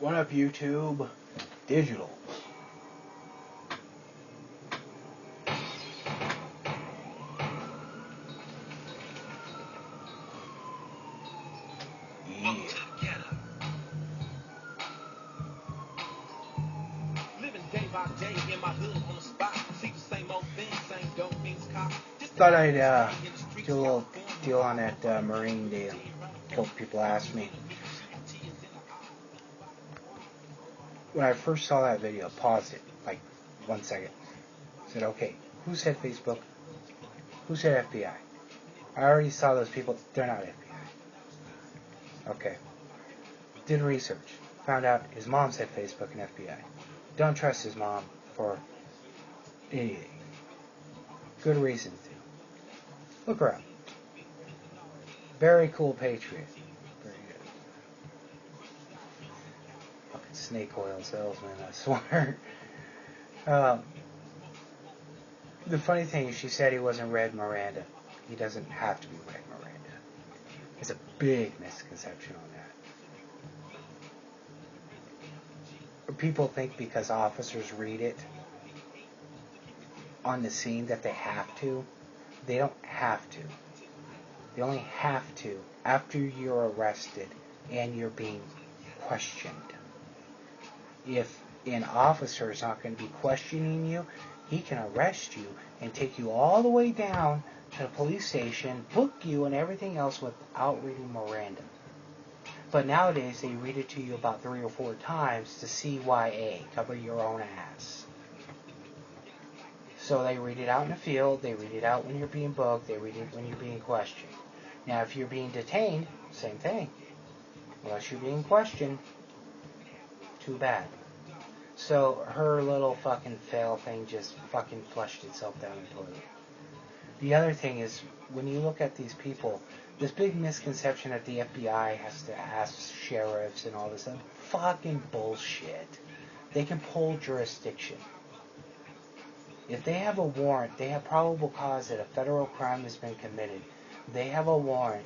What up, YouTube? Digital. Yeah. Thought I'd do a little deal on that Marine deal. A couple people asked me. When I first saw that video, paused it, like 1 second. Said, okay, who said Facebook? Who said FBI? I already saw those people. They're not FBI. Okay. Did research. Found out his mom said Facebook and FBI. Don't trust his mom for anything. Good reason to. Look around. Very cool patriot. Very good. Fucking snake oil salesman, I swear. The funny thing is she said he wasn't Red Miranda. He doesn't have to be Red Miranda. It's a big misconception on that. People think because officers read it on the scene that they have to. They don't have to. They only have to after you're arrested and you're being questioned. If an officer is not going to be questioning you, he can arrest you and take you all the way down to the police station, book you and everything else without reading Miranda. But nowadays they read it to you about 3 or 4 times to CYA, cover your own ass. So they read it out in the field, they read it out when you're being booked, they read it when you're being questioned. Now if you're being detained, same thing. Unless you're being questioned, too bad. So her little fucking fail thing just fucking flushed itself down the toilet. The other thing is, when you look at these people, this big misconception that the FBI has to ask sheriffs and all this stuff, fucking bullshit. They can pull jurisdiction. If they have a warrant, they have probable cause that a federal crime has been committed. They have a warrant,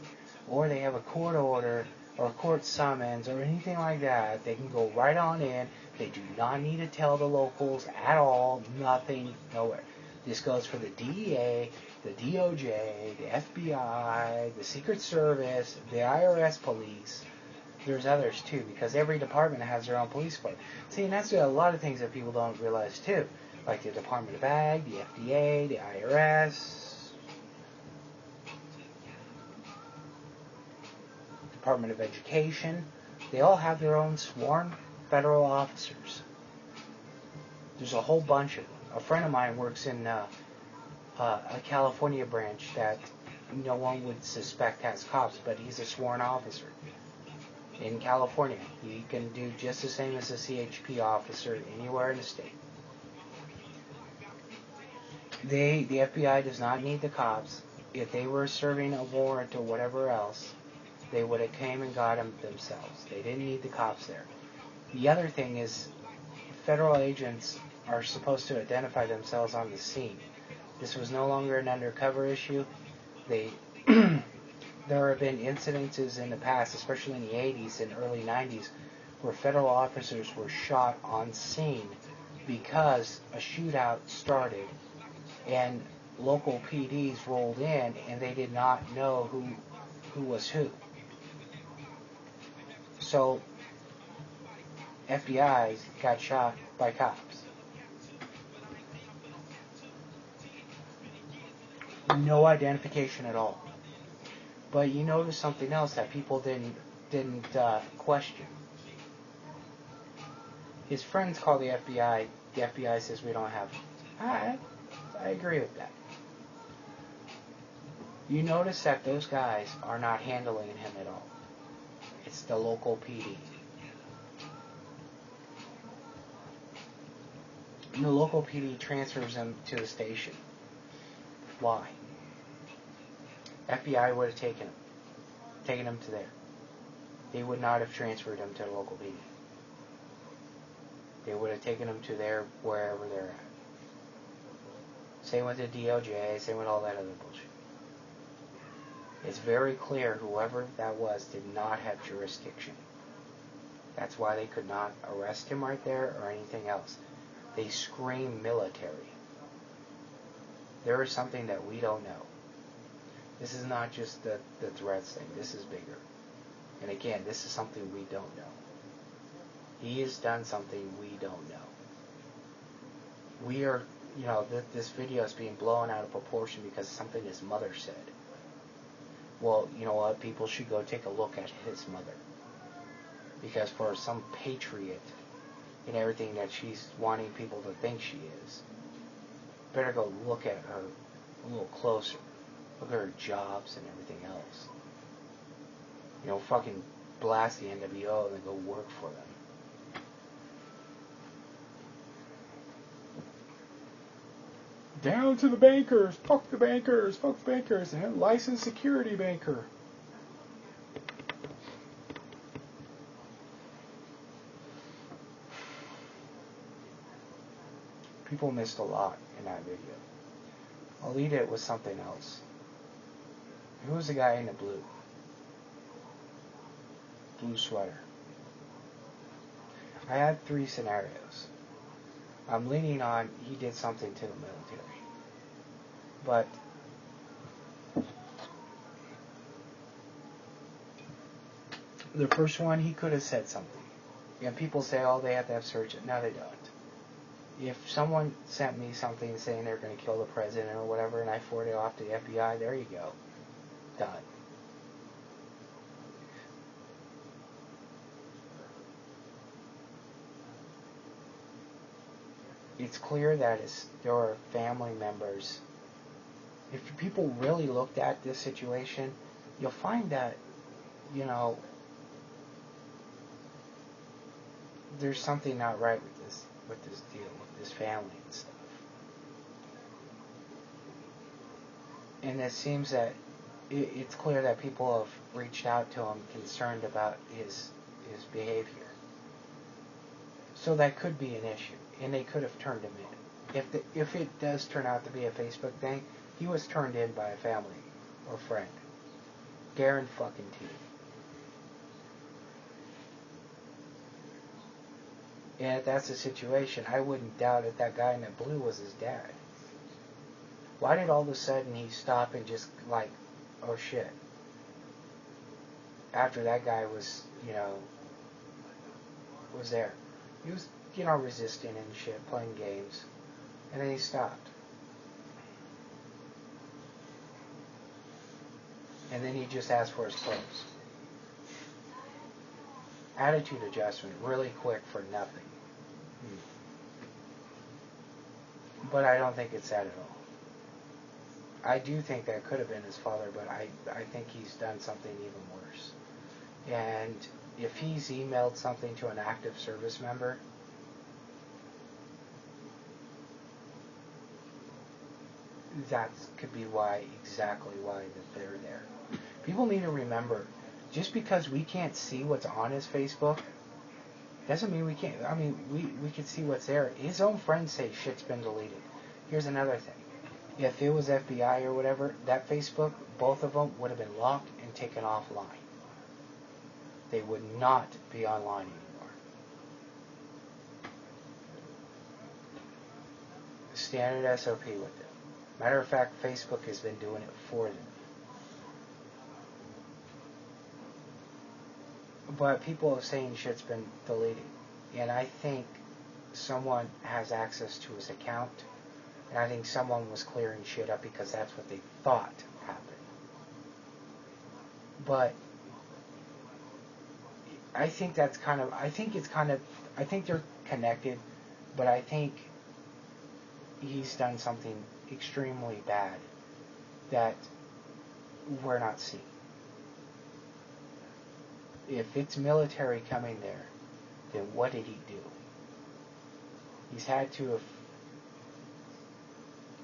or they have a court order, or a court summons, or anything like that. They can go right on in. They do not need to tell the locals at all. Nothing, nowhere. This goes for the DEA, the DOJ, the FBI, the Secret Service, the IRS police. There's others too, because every department has their own police department. See, and that's a lot of things that people don't realize too. Like the Department of Ag, the FDA, the IRS, Department of Education. They all have their own sworn federal officers. There's a whole bunch of them. A friend of mine works in a California branch that no one would suspect has cops, but he's a sworn officer. In California, he can do just the same as a CHP officer anywhere in the state. The FBI does not need the cops. If they were serving a warrant or whatever else, they would have came and got them themselves. They didn't need the cops there. The other thing is, federal agents are supposed to identify themselves on the scene. This was no longer an undercover issue. There have been incidences in the past, especially in the 80s and early 90s, where federal officers were shot on scene because a shootout started and local PDs rolled in and they did not know who was who. So FBI's got shot by cops. No identification at all. But you notice something else that people didn't question. His friends call the FBI. The FBI says we don't have. I agree with that. You notice that those guys are not handling him at all. It's the local PD. And the local PD transfers him to the station. Why? FBI would have taken him to there. They would not have transferred him to the local PD. They would have taken him to there, wherever they're at. Same with the DOJ, same with all that other bullshit. It's very clear whoever that was did not have jurisdiction. That's why they could not arrest him right there or anything else. They scream military. There is something that we don't know. This is not just the threats thing. This is bigger. And again, this is something we don't know. He has done something we don't know. We are, this video is being blown out of proportion because something his mother said. Well, you know what? People should go take a look at his mother. Because for some patriot and everything that she's wanting people to think she is, better go look at her a little closer. Look at her jobs and everything else. Fucking blast the NWO and then go work for them. Down to the bankers, fuck the bankers, and licensed security banker. People missed a lot in that video. I'll lead it with something else. Who was the guy in the blue sweater? I had 3 scenarios. I'm leaning on he did something to the military. But the first one, he could have said something. And people say, oh, they have to have search it. No, they don't. If someone sent me something saying they're going to kill the president or whatever, and I forward it off to the FBI, there you go. Done. It's clear that there are family members. If people really looked at this situation, you'll find that, there's something not right with this deal, with this family and stuff. And it seems that it's clear that people have reached out to him concerned about his behavior. So that could be an issue, and they could have turned him in. If it does turn out to be a Facebook thing, he was turned in by a family or friend. Guaranteed. And if that's the situation, I wouldn't doubt if that guy in the blue was his dad. Why did all of a sudden he stop and just like, oh shit? After that guy was, was there. He was, resisting and shit, playing games. And then he stopped. And then he just asked for his clothes. Attitude adjustment, really quick for nothing. But I don't think it's that at all. I do think that could have been his father, but I think he's done something even worse. And if he's emailed something to an active service member, that could be exactly why that they're there. People need to remember, just because we can't see what's on his Facebook, doesn't mean we can't. I mean, we can see what's there. His own friends say shit's been deleted. Here's another thing. If it was FBI or whatever, that Facebook, both of them would have been locked and taken offline. They would not be online anymore. Standard SOP with them. Matter of fact, Facebook has been doing it for them. But people are saying shit's been deleted. And I think someone has access to his account. And I think someone was clearing shit up because that's what they thought happened. But I think they're connected, but I think he's done something extremely bad that we're not seeing. If it's military coming there, then what did he do? He's had to have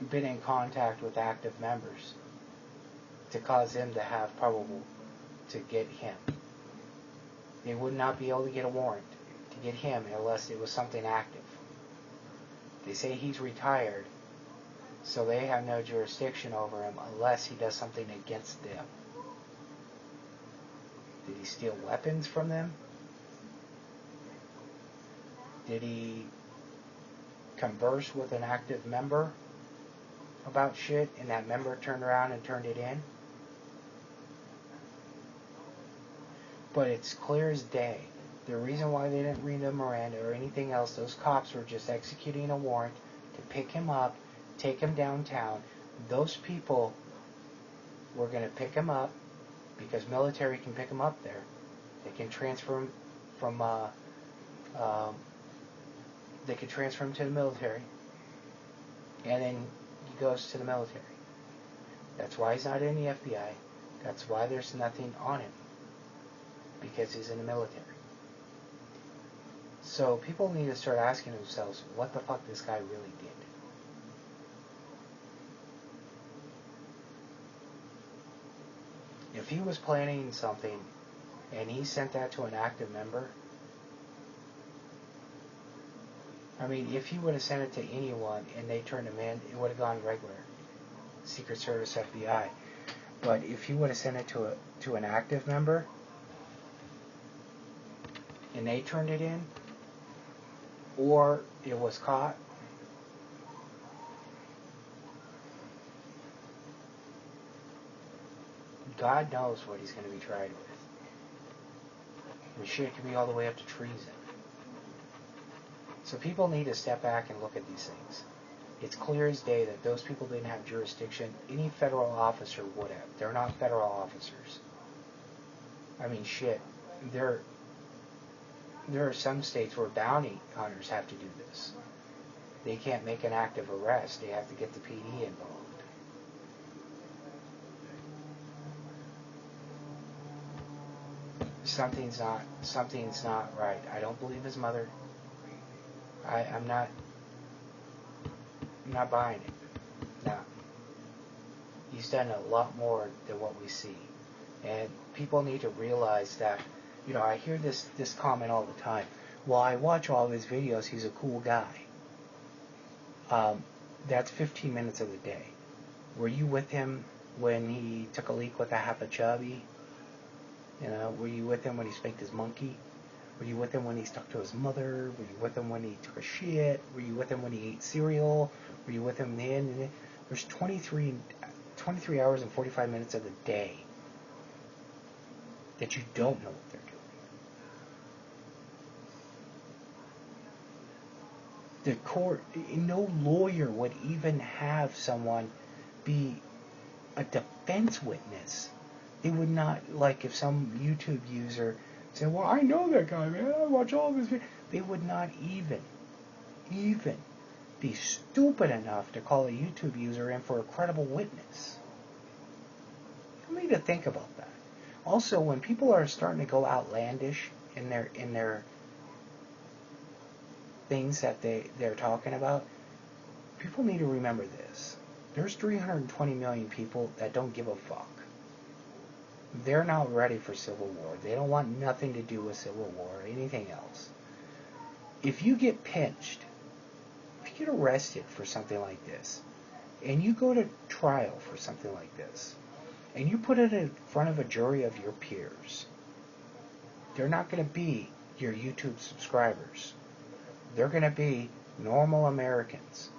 been in contact with active members to cause them to have probable to get him. They would not be able to get a warrant to get him unless it was something active. They say he's retired, so they have no jurisdiction over him unless he does something against them. Did he steal weapons from them? Did he converse with an active member about shit and that member turned around and turned it in? But it's clear as day. The reason why they didn't read the Miranda or anything else, those cops were just executing a warrant to pick him up, take him downtown. Those people were going to pick him up because military can pick him up there. They can transfer him from they could transfer him to the military, and then he goes to the military. That's why he's not in the FBI. That's why there's nothing on him, because he's in the military. So people need to start asking themselves what the fuck this guy really did. If he was planning something and he sent that to an active member, I mean, if he would have sent it to anyone and they turned him in, it would have gone regular Secret Service, FBI. But if he would have sent it to an active member and they turned it in, or it was caught, God knows what he's going to be tried with. And shit could be all the way up to treason. So people need to step back and look at these things. It's clear as day that those people didn't have jurisdiction. Any federal officer would have. They're not federal officers. I mean, shit. There are some states where bounty hunters have to do this. They can't make an active arrest. They have to get the PD involved. Something's not right. I don't believe his mother. I'm not buying it. No. He's done a lot more than what we see. And people need to realize that, you know, I hear this comment all the time. Well, I watch all of his videos. He's a cool guy. That's 15 minutes of the day. Were you with him when he took a leak with a half a chubby? You know, were you with him when he spanked his monkey? Were you with him when he stuck to his mother? Were you with him when he took a shit? Were you with him when he ate cereal? Were you with him then? There's 23 hours and 45 minutes of the day that you don't know what they're doing. The court, no lawyer would even have someone be a defense witness. They would not, like if some YouTube user said, well, I know that guy, man, I watch all of his videos. They would not even be stupid enough to call a YouTube user in for a credible witness. You need to think about that. Also, when people are starting to go outlandish in their things that they're talking about, people need to remember this. There's 320 million people that don't give a fuck. They're not ready for civil war. They don't want nothing to do with civil war or anything else. If you get pinched, if you get arrested for something like this, and you go to trial for something like this, and you put it in front of a jury of your peers, they're not going to be your YouTube subscribers. They're going to be normal Americans.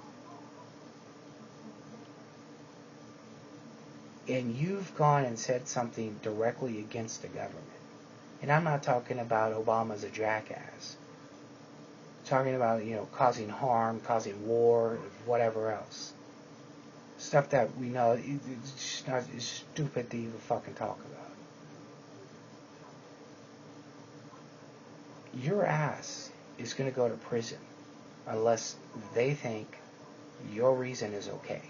And you've gone and said something directly against the government. And I'm not talking about Obama's a jackass. I'm talking about, you know, causing harm, causing war, whatever else. Stuff that we know it's stupid to even fucking talk about. Your ass is going to go to prison unless they think your reason is okay.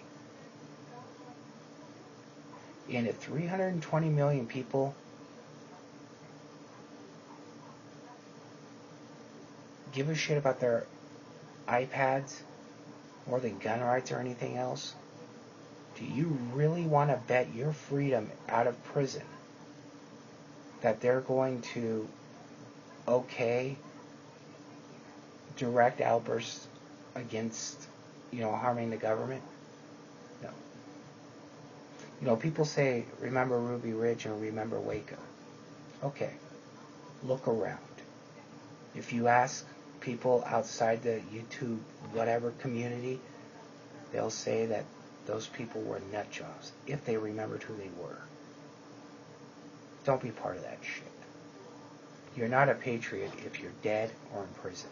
And if 320 million people give a shit about their iPads more than gun rights or anything else, do you really want to bet your freedom out of prison that they're going to okay direct outbursts against, you know, harming the government? No. You know, people say, remember Ruby Ridge and remember Waco. Okay, look around. If you ask people outside the YouTube whatever community, they'll say that those people were nut jobs if they remembered who they were. Don't be part of that shit. You're not a patriot if you're dead or in prison.